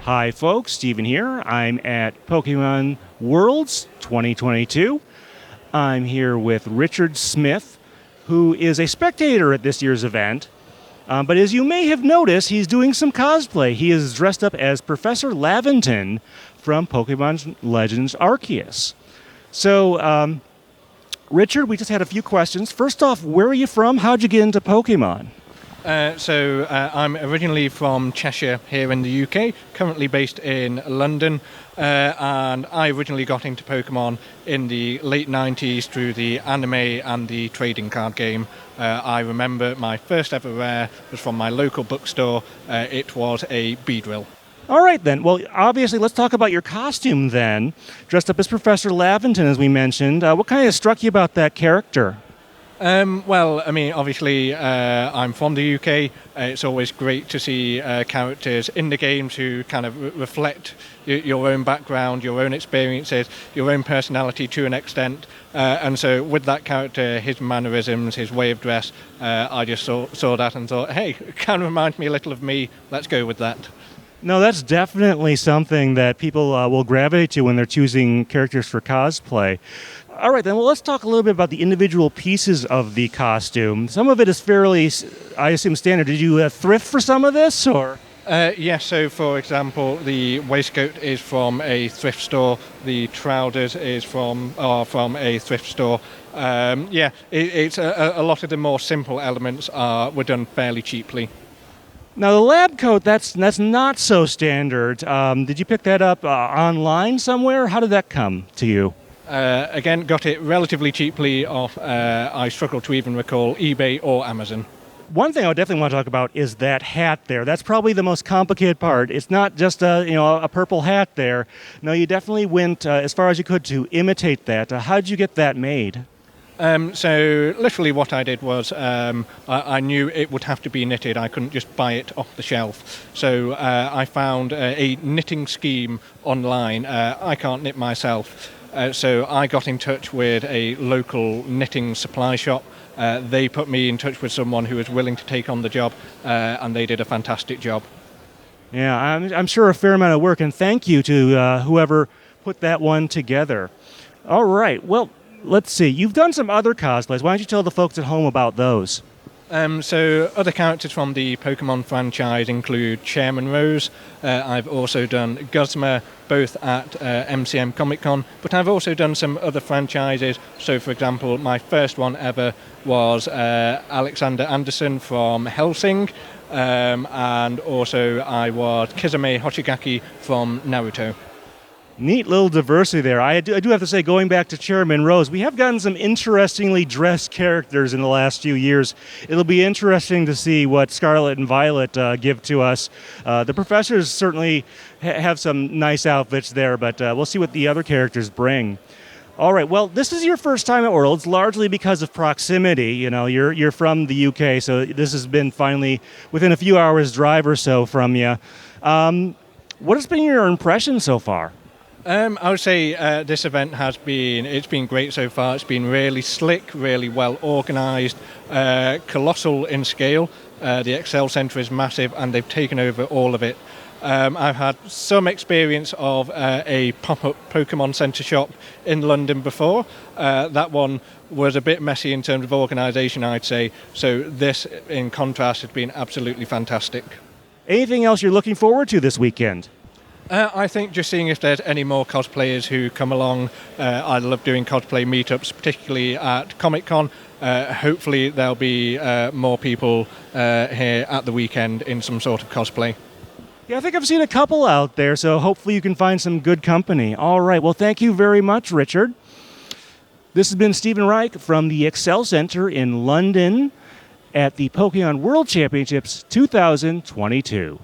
Hi folks, Steven here. I'm at Pokémon Worlds 2022. I'm here with Richard Smith, who is a spectator at this year's event. But as you may have noticed, he's doing some cosplay. He is dressed up as Professor Laventon from Pokémon Legends Arceus. So, Richard, we just had a few questions. First off, where are you from? How'd you get into Pokemon? I'm originally from Cheshire here in the UK, currently based in London, and I originally got into Pokemon in the late 90s through the anime and the trading card game. I remember my first ever rare was from my local bookstore. It was a Beedrill. All right, then. Well, obviously, let's talk about your costume then. Dressed up as Professor Laventon, as we mentioned. What kind of struck you about that character? Obviously, I'm from the UK. It's always great to see characters in the games who kind of reflect your own background, your own experiences, your own personality to an extent. And so with that character, his mannerisms, his way of dress, I just saw that and thought, hey, it kind of reminds me a little of me. Let's go with that. No, that's definitely something that people will gravitate to when they're choosing characters for cosplay. All right, then, well, let's talk a little bit about the individual pieces of the costume. Some of it is fairly, I assume, standard. Did you thrift for some of this, or? Yes, so for example, the waistcoat is from a thrift store, the trousers are from a thrift store. It's a lot of the more simple elements were done fairly cheaply. Now, the lab coat, that's not so standard. Did you pick that up online somewhere? How did that come to you? Again, got it relatively cheaply off, I struggle to even recall, eBay or Amazon. One thing I would definitely want to talk about is that hat there. That's probably the most complicated part. It's not just a purple hat there. No, you definitely went as far as you could to imitate that. How did you get that made? So literally what I did was I knew it would have to be knitted. I couldn't just buy it off the shelf. So I found a knitting scheme online. I can't knit myself. So I got in touch with a local knitting supply shop. They put me in touch with someone who was willing to take on the job, and they did a fantastic job. Yeah, I'm sure a fair amount of work, and thank you to whoever put that one together. All right, well, let's see. You've done some other cosplays. Why don't you tell the folks at home about those? So other characters from the Pokemon franchise include Chairman Rose. I've also done Guzma, both at MCM Comic Con, but I've also done some other franchises. So, for example, my first one ever was Alexander Anderson from Hellsing, and also I was Kizame Hoshigaki from Naruto. Neat little diversity there. I do have to say, going back to Chairman Rose, we have gotten some interestingly dressed characters in the last few years. It'll be interesting to see what Scarlet and Violet give to us. The professors certainly have some nice outfits there, but we'll see what the other characters bring. All right, well, this is your first time at Worlds, largely because of proximity. You know, you're from the UK, so this has been finally within a few hours' drive or so from you. What has been your impression so far? I would say this event it's been great so far. It's been really slick, really well organised, colossal in scale. The Excel Centre is massive and they've taken over all of it. I've had some experience of a pop-up Pokemon Centre shop in London before. That one was a bit messy in terms of organisation, I'd say. So this, in contrast, has been absolutely fantastic. Anything else you're looking forward to this weekend? I think just seeing if there's any more cosplayers who come along. I love doing cosplay meetups, particularly at Comic Con. Hopefully there'll be more people here at the weekend in some sort of cosplay. Yeah, I think I've seen a couple out there, so hopefully you can find some good company. All right, well, thank you very much, Richard. This has been Stephen Reich from the Excel Centre in London at the Pokémon World Championships 2022.